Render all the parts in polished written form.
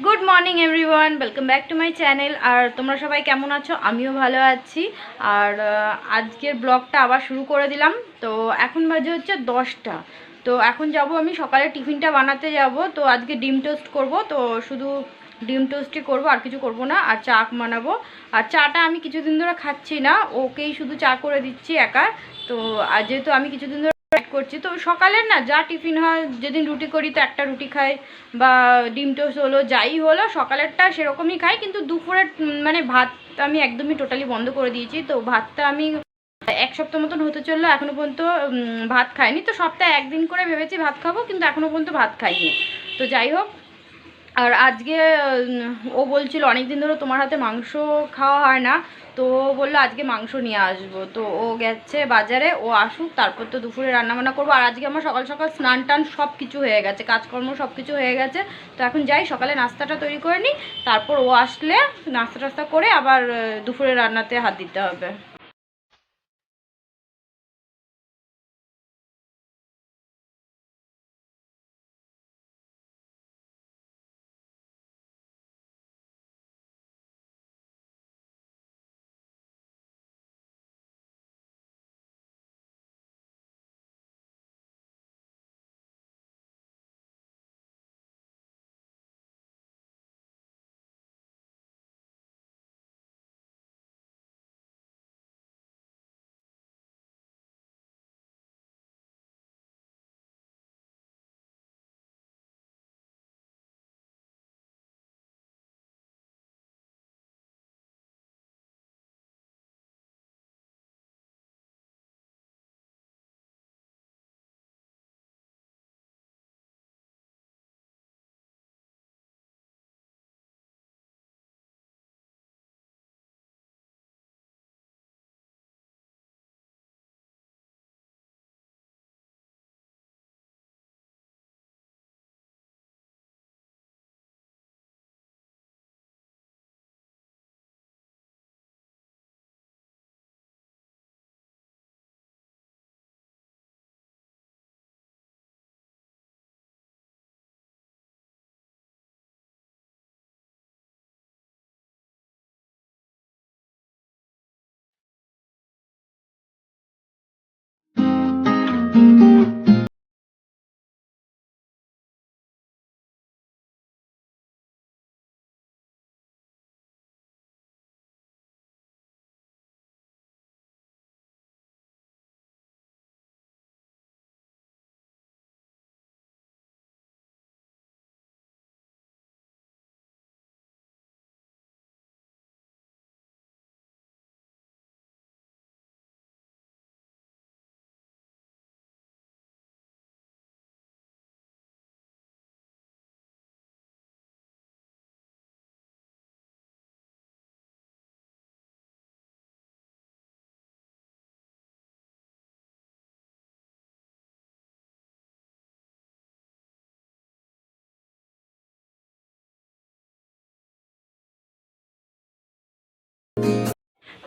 Good morning everyone, welcome back to my channel. আর তোমরা সবাই কেমন আছো? আমিও ভালো আছি। আর আজকের ব্লগটা আবার শুরু করে দিলাম। তো এখন বাজে হচ্ছে 10টা। তো এখন যাব আমি সকালে টিফিনটা বানাতে যাব। তো আজকে ডিম টোস্ট করব। তো শুধু ডিম টোস্টই করব, আর কিছু করব না। আর চা বানাবো। আর চাটা আমি কিছুদিন ধরে খাচ্ছি না, ওকেই শুধু চা করে দিচ্ছি একা। তো আর যেহেতু আমি কিছুদিন ধরে করছি, তো সকালের না যা টিফিন হয়, যেদিন রুটি করি তো একটা রুটি খাই, বা ডিম টোস্ট হলো, যাই হলো সকালেরটা সেরকমই খাই। কিন্তু দুপুরের মানে ভাত আমি একদমই টোটালি বন্ধ করে দিয়েছি। তো ভাতটা আমি এক সপ্তাহ মতন হতে চললো, এখনও পর্যন্ত ভাত খাইনি। তো সপ্তাহে একদিন করে ভেবেছি ভাত খাবো, কিন্তু এখনও পর্যন্ত ভাত খাইনি। তো যাই হোক, আর আজকে ও বলছিল অনেক দিন ধরে তোমার হাতে মাংস খাওয়া হয় না, তো ও বললো আজকে মাংস নিয়ে আসবো। তো ও গেছে বাজারে, ও আসুক তারপর তো দুপুরে রান্নাবান্না করবো। আর আজকে আমার সকাল সকাল স্নান টান সব কিছু হয়ে গেছে, কাজকর্ম সব কিছু হয়ে গেছে। তো এখন যাই সকালে নাস্তাটা তৈরি করে নিই, তারপর ও আসলে নাস্তা টাস্তা করে আবার দুপুরে রান্নাতে হাত দিতে হবে।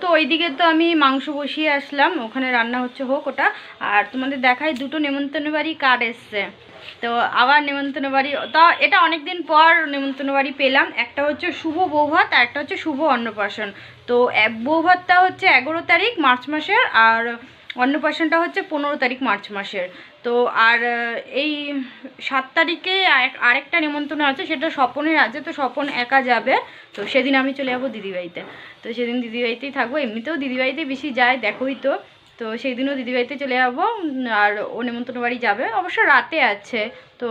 তো ওইদিকে তো আমি মাংস বসিয়ে আসলাম, ওখানে রান্না হচ্ছে, হোক ওটা। আর তোমাদের দেখাই, দুটো নেমন্তন্ন বাড়ি কার্ড এসছে। তো আবার নেমন্তন্ন বাড়ি, তা এটা অনেক দিন পর নেমন্তন্ন বাড়ি পেলাম। একটা হচ্ছে শুভ বৌভাত, আর একটা হচ্ছে শুভ অন্নপ্রাশন। তো বৌভাতটা হচ্ছে 11 তারিখ মার্চ মাসের, আর অন্নপ্রাশনটা হচ্ছে 15 তারিখ মার্চ মাসের। তো আর এই 7 তারিখে আরেকটা নেমন্তন্ন আছে, সেটা স্বপনের আছে। তো স্বপন একা যাবে, তো সেদিন আমি চলে যাবো দিদিবাড়িতে। তো সেদিন দিদিবাড়িতেই থাকবো, এমনিতেও দিদিবাড়িতে বেশি যায়, দেখোই তো। তো সেই দিনও দিদিবাড়িতে চলে যাবো। আর ও নেমন্তন্ন বাড়ি যাবে, অবশ্য রাতে আছে। তো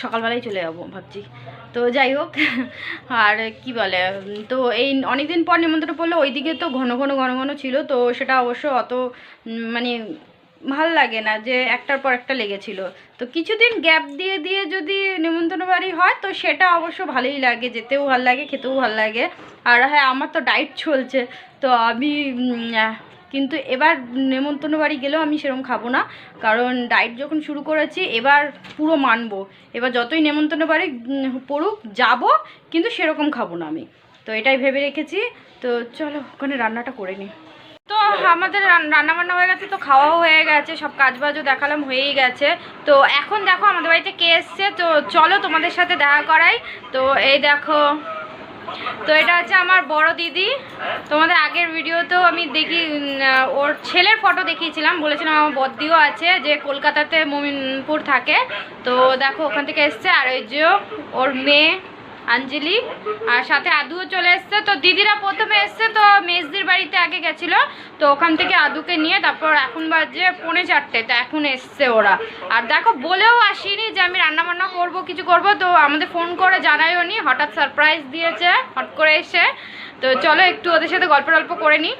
সকালবেলায় চলে যাবো ভাবছি। তো যাই হোক, আর কি বলে, তো এই অনেক দিন পর নেমন্তন্ন পড়লো। ওইদিকে তো ঘন ঘন ঘন ঘন ছিল, তো সেটা অবশ্য অত মানে ভাল লাগে না যে একটার পর একটা লেগেছিল। তো কিছুদিন গ্যাপ দিয়ে দিয়ে যদি নেমন্তন্ন বাড়ি হয় তো সেটা অবশ্য ভালোই লাগে, যেতেও ভাল লাগে, খেতেও ভাল লাগে। আর হ্যাঁ, আমার তো ডায়েট চলছে। তো আমি কিন্তু এবার নেমন্তন্ন বাড়ি গেলেও আমি সেরকম খাবো না, কারণ ডায়েট যখন শুরু করেছি এবার পুরো মানবো। এবার যতই নেমন্তন্ন বাড়ি পড়ুক যাবো, কিন্তু সেরকম খাবো না আমি। তো এটাই ভেবে রেখেছি। তো চলো ওখানে রান্নাটা করে নিই। তো আমাদের রান্নাবান্না হয়ে গেছে, তো খাওয়াও হয়ে গেছে, সব কাজবাজও দেখালাম হয়েই গেছে। তো এখন দেখো আমাদের বাড়িতে কে এসছে, তো চলো তোমাদের সাথে দেখা করাই। তো এই দেখো, তো এটা হচ্ছে আমার বড় দিদি। তোমাদের আগের ভিডিওতেও আমি দেখি ওর ছেলের ফটো দেখিয়েছিলাম, বলেছিলাম আমার বদ্দিও আছে যে কলকাতাতে মোমিনপুর থাকে। তো দেখো ওখান থেকে এসছে, আর ওই যে ওর মেয়ে আঞ্জলি, আর সাথে আদুও চলে এসছে। তো দিদিরা প্রথমে এসছে, তো মেজদির বাড়িতে আগে গেছিলো, তো ওখান থেকে আদুকে নিয়ে তারপর এখন বাজে 3:45, তো এখন এসছে ওরা। আর দেখো বলেও আসিনি যে আমি রান্নাবান্না করব, কিছু করব, তো আমাদের ফোন করে জানাইও নি, হঠাৎ সারপ্রাইজ দিয়েছে হট করে এসে। তো চলো একটু ওদের সাথে গল্প করে নিই।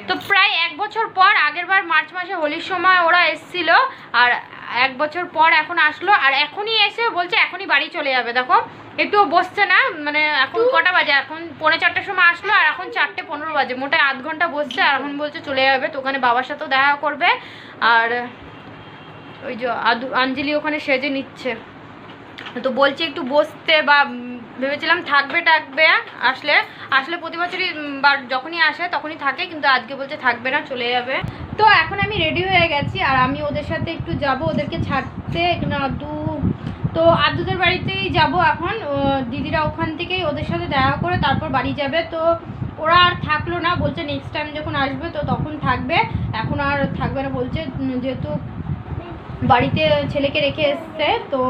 তো প্রায় 1 বছর পর, আগের বার মার্চ মাসে হোলির সময় ওরা এসছিল, আর 1 বছর পর এখন আসলো, আর এখনই এসে বলছে এখনই বাড়ি চলে যাবে। দেখো একটু বসছে না, মানে এখন কটা বাজে, এখন 3:45 সময় আসলো, আর এখন 4:15 বাজে, মোটায় 8 ঘন্টা বসছে, আর এখন বলছে চলে যাবে। তো ওখানে বাবার সাথেও দেখা করবে, আর ওই যে আঞ্জলি ওখানে সেজে নিচ্ছে। তো বলছি একটু বসতে, বা ভেবেছিলাম থাকবে আসলে প্রতি বছরই যখনই আসে তখনই থাকে, কিন্তু আজকে বলছে থাকবে না, চলে যাবে। তো এখন আমি রেডি হয়ে গেছি, আর আমি ওদের সাথে একটু যাব, ওদেরকে ছাড়তে। এখানে তো আদুদের বাড়িতেই যাব এখন, দিদিরা ওখান থেকেই ওদের সাথে দেখা করে তারপর বাড়ি যাবে। তো ওরা আর থাকলো না, বলছে নেক্সট টাইম যখন আসবে তো তখন থাকবে, এখন আর থাকবে না বলছে, যেহেতু বাড়িতে ছেলেকে রেখে এসছে, তো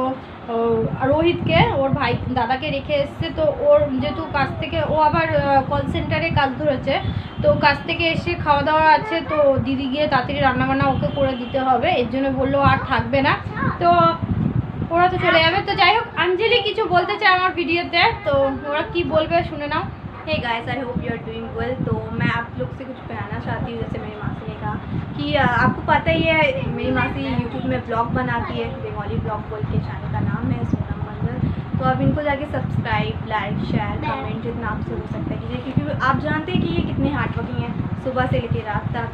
রোহিতকে ওর ভাই দাদাকে রেখে এসছে। তো ওর যেহেতু কাজ থেকে, ও আবার কল সেন্টারে কাজ ধরেছে, তো কাজ থেকে এসে খাওয়া দাওয়া আছে, তো দিদি গিয়ে তাড়াতাড়ি রান্নাবান্না ওকে করে দিতে হবে, এর জন্য বললো আর থাকবে না, তো ওরা তো চলে যাবে। তো যাই হোক, আঞ্জলি কিছু বলতে চায় আমার ভিডিওতে, তো ওরা কি বলবে শুনে now. Hey guys, I hope you are doing well. तो मैं आप लोग से कुछ कहना चाहती हूँ, जैसे मेरी मासी ने कहा कि आपको पता ही है मेरी मासी यूट्यूब में ब्लॉग बनाती है, बंगाली ब्लॉग बोल के चैनल का नाम है सोनम मंडल। तो आप इनको जाके सब्सक्राइब, लाइक, शेयर, कमेंट जितना आपसे हो सकता है कीजिए, क्योंकि आप जानते हैं कि ये कितने हार्ड वर्किंग है, सुबह से लेकर रात तक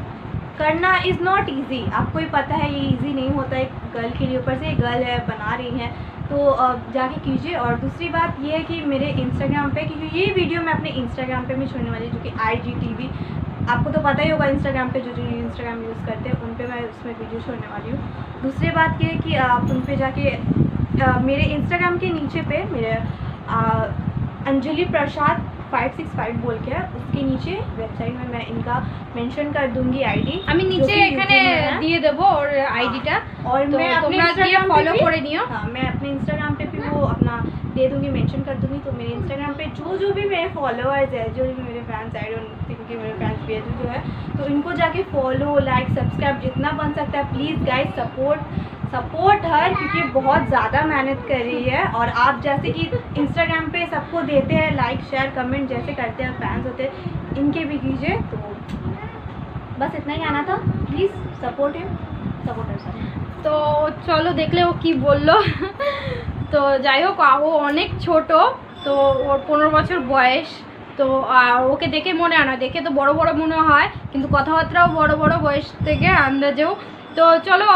करना इज़ नॉट ईजी। आपको ही पता है ये ईजी नहीं होता है गर्ल के लिए, ऊपर से गर्ल है बना रही हैं, तो जाके कीजिए। और दूसरी बात ये है कि मेरे इंस्टाग्राम पे, क्योंकि ये वीडियो मैं अपने इंस्टाग्राम पे भी छोड़ने वाली हूँ, जो कि IGTV, आपको तो पता ही होगा इंस्टाग्राम पे जो इंस्टाग्राम यूज़ करते हैं उन पे मैं उसमें वीडियो छोड़ने वाली हूँ। दूसरी बात ये है कि आप उन पे जाके मेरे इंस्टाग्राम के नीचे पे मेरे अंजलि प्रसाद 565 बोल के है, उसके नीचे वेबसाइट में मैं इनका मेंशन कर दूंगी आईडी, আমি নিচে এখানে দিয়ে দেব ওর আইডিটা, और तो मैं अपने তোমরা গিয়ে इंस्टाग्राम ফলো पे भी, করে নিও। हाँ मैं अपने इंस्टाग्राम पे भी वो अपना दे दूंगी, मेंशन कर दूंगी। तो मेरे इंस्टाग्राम पे जो भी मेरे फॉलोअर्स है, जो भी मेरे फैंस, आई डोंट थिंक कि मेरे फैंस भी है जो है, तो इनको जाके फॉलो, लाइक, सब्सक्राइब जितना बन सकता है प्लीज़ गाइस सपोर्ट हर, क्योंकि बहुत ज़्यादा मेहनत कर रही है। और आप जैसे कि इंस्टाग्राम पे सबको देते हैं लाइक, शेयर, कमेंट जैसे करते हैं फैंस होते हैं, इनके भी कीजिए। तो बस इतना ही आना था, please support him, support her sir. তো চলো দেখলে ও কি বললো। তো যাই হোক, ও অনেক ছোট, তো ওর 15 বছর বয়স, তো ওকে দেখে মনে হয় না, দেখে তো বড় বড় মনে হয়, কিন্তু কথাবার্তাও বড় বড় বয়স থেকে আন্দাজেও। তো চলো,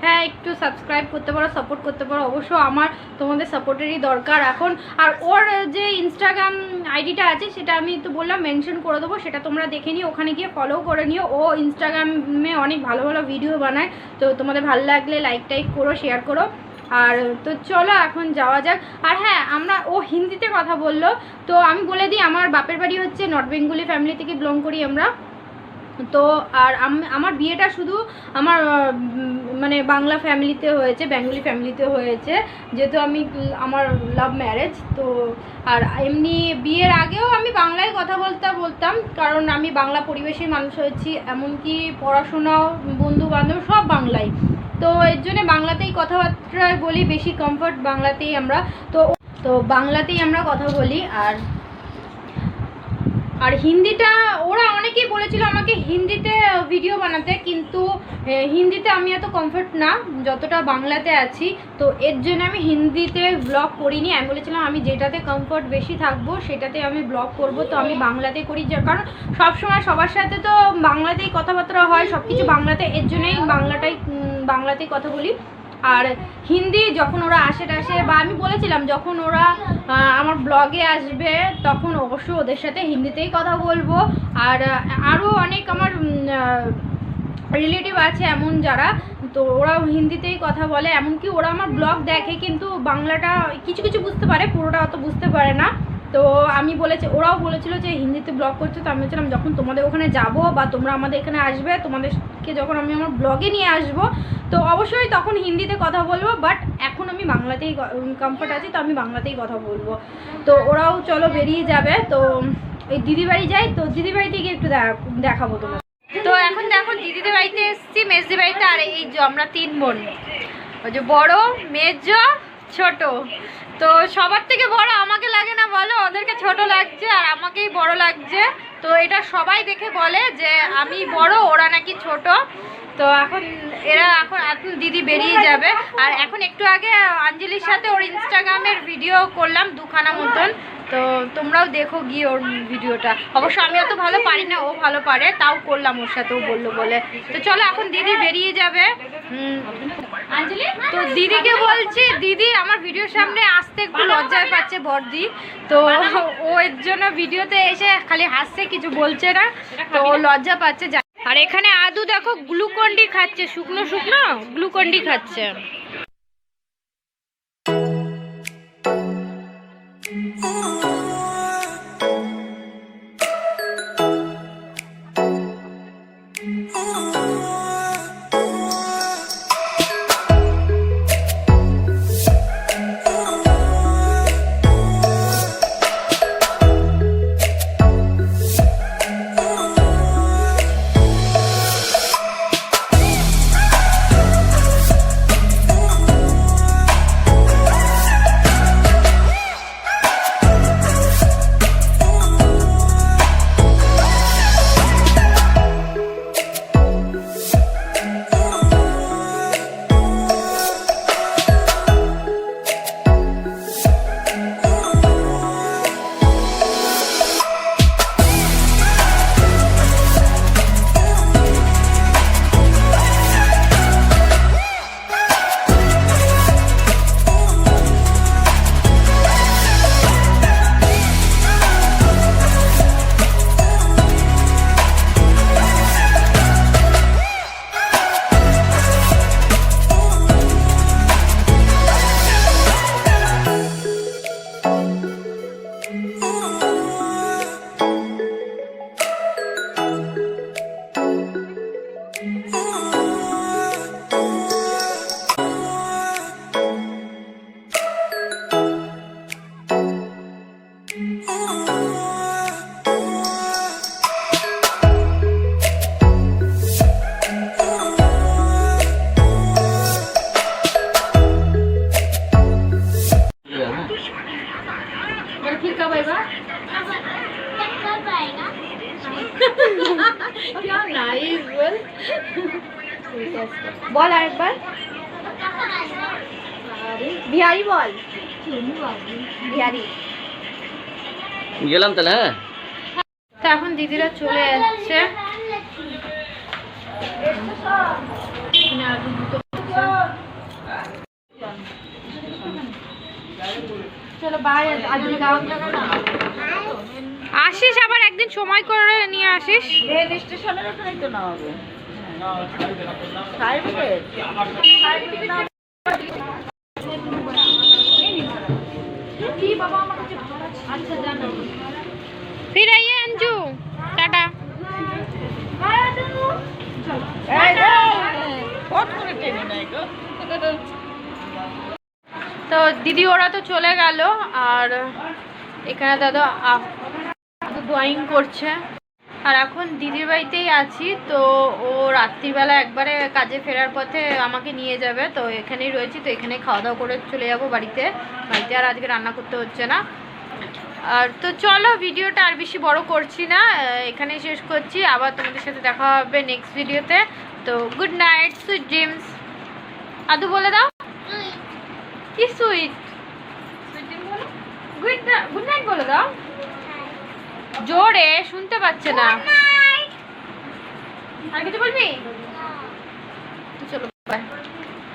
হ্যাঁ একটু সাবস্ক্রাইব করতে পারো, সাপোর্ট করতে পারো, অবশ্য আমার তোমাদের সাপোর্টেরই দরকার এখন। আর ওর যে ইনস্টাগ্রাম আইডিটা আছে সেটা আমি তো বললাম মেনশন করে দেবো, সেটা তোমরা দেখে নিও, ওখানে গিয়ে ফলো করে নিও। ও ইনস্টাগ্রামে অনেক ভালো ভালো ভিডিও বানায়, তো তোমাদের ভালো লাগলে লাইক টাইক করো, শেয়ার করো। আর তো চলো এখন যাওয়া যাক। আর হ্যাঁ, ও হিন্দিতে কথা বললো, তো আমি বলে দিই আমার বাপের বাড়ি হচ্ছে নর্থ বেঙ্গলি ফ্যামিলি থেকে বিলং করি আমরা। তো আর আমার বিয়েটা শুধু আমার মানে বাংলা ফ্যামিলিতে হয়েছে, বেঙ্গলি ফ্যামিলিতে হয়েছে, যেহেতু আমার লাভ ম্যারেজ। তো আর এমনি বিয়ের আগেও আমি বাংলায় কথা বলতাম, কারণ আমি বাংলা পরিবেশের মানুষ হয়েছি, এমনকি পড়াশোনাও, বন্ধু বান্ধব সব বাংলায়, তো এর জন্য বাংলাতেই কথাবার্তা বলি, বেশি কমফর্ট বাংলাতেই আমরা, তো বাংলাতেই আমরা কথা বলি। আর হিন্দিটা ওরা অনেকেই বলেছিল আমাকে হিন্দিতে ভিডিও বানাতে, কিন্তু হিন্দিতে আমি এত কমফর্ট না যতটা বাংলাতে আছি, তো এর জন্য আমি হিন্দিতে ব্লগ করিনি। আমি বলেছিলাম আমি যেটাতে কমফর্ট বেশি থাকবো সেটাতে আমি ব্লগ করব, তো আমি বাংলাতে করি, কারণ সবসময় সবার সাথে তো বাংলাতেই কথাবার্তা হয়, সব কিছু বাংলাতে, এর জন্যই বাংলাতেই কথা বলি। আর হিন্দি যখন ওরা আসে বা আমি বলেছিলাম যখন ওরা আমার ব্লগে আসবে তখন অবশ্যই ওদের সাথে হিন্দিতেই কথা বলবো। আর আরও অনেক আমার রিলেটিভ আছে এমন যারা, তো ওরাও হিন্দিতেই কথা বলে, এমনকি ওরা আমার ব্লগ দেখে কিন্তু বাংলাটা কিছু কিছু বুঝতে পারে, পুরোটা অত বুঝতে পারে না। তো আমি বলেছি, ওরাও বলেছিল যে হিন্দিতে ব্লগ করছে, তো আমি বলছিলাম যখন তোমাদের ওখানে যাব বা তোমরা আমাদের এখানে আসবে, তোমাদেরকে যখন আমি আমার ব্লগে নিয়ে আসব তো অবশ্যই তখন হিন্দিতে কথা বলবো, বাট এখন আমি বাংলাতেই কমফর্ট আছি, তো আমি বাংলাতেই কথা বলবো। তো ওরাও চলো বেরিয়ে যাবে, তো এই দিদি বাড়ি যাই, তো দিদি বাড়িতে গিয়ে একটু দেখাবো তোমার। তো এখন দেখো দিদিদের বাড়িতে এসেছি, মেজদি বাড়িতে। আর এই যে আমরা 3 বোন, ওই যে বড়, মেজ, ছোট। তো সবার থেকে বড় আমাকে লাগে না বলো, ওদেরকে ছোট লাগছে আর আমাকেই বড় লাগছে। তো এটা সবাই দেখে বলে যে আমি বড়, ওরা নাকি ছোট। তো এখন এখন দিদি বেরিয়ে যাবে। আর এখন একটু আগে আঞ্জলির সাথে ওর ইনস্টাগ্রামের ভিডিও করলাম 2খানা মতন, তো তোমরাও দেখো গিয়ে ওর ভিডিওটা। অবশ্য আমি অত ভালো পারি না, ও ভালো পারে, তাও করলাম ওর সাথে, ও বললো বলে। তো চলো এখন দিদি বেরিয়ে যাবে। তো দিদিকে বলছি, দিদি আমার ভিডিওর সামনে আসতে একটু লজ্জায় পাচ্ছে বড়দি, তো ও এর জন্য ভিডিওতে এসে খালি হাসছে, কিছু বলছে না, তো ও লজ্জা পাচ্ছে। আর এখানে আদু দেখো গ্লুকন্ডি খাচ্ছে, শুকনো শুকনো গ্লুকন্ডি খাচ্ছে। বল আরেকবার, বিহারি বল, বিহারি গেলাম তাহলে। হ্যাঁ, তো এখন দিদিরা চলে যাচ্ছে। চলো বাই। আসিস আবার একদিন সময় করে নিয়ে আসিস। রেল স্টেশনের ওখানেই তো নামাবে। फिर आइए अंजू, टाटा। তো দিদি ওরা তো চলে গেল, আর এখানে দাদা ড্রয়িং করছে। আর এখন দিদির বাড়িতেই আছি, তো ও রাত্রিবেলা একবারে কাজে ফেরার পথে আমাকে নিয়ে যাবে, তো এখানেই রয়েছি। তো এখানে খাওয়া দাওয়া করে চলে যাব বাড়িতে। আর আজকে রান্না করতে হচ্ছে না। আর তো চলো ভিডিওটা আর বেশি বড় করছি না, এখানেই শেষ করছি। আবার তোমাদের সাথে দেখা হবে নেক্সট ভিডিওতে। তো গুড নাইট, সুইট ড্রিমস। আদু বলে দাও কি সুইট, গুড নাইট বলে দাও জোরে, শুনতে পাচ্ছে না। আর কিছু বলবি? চলো বাই।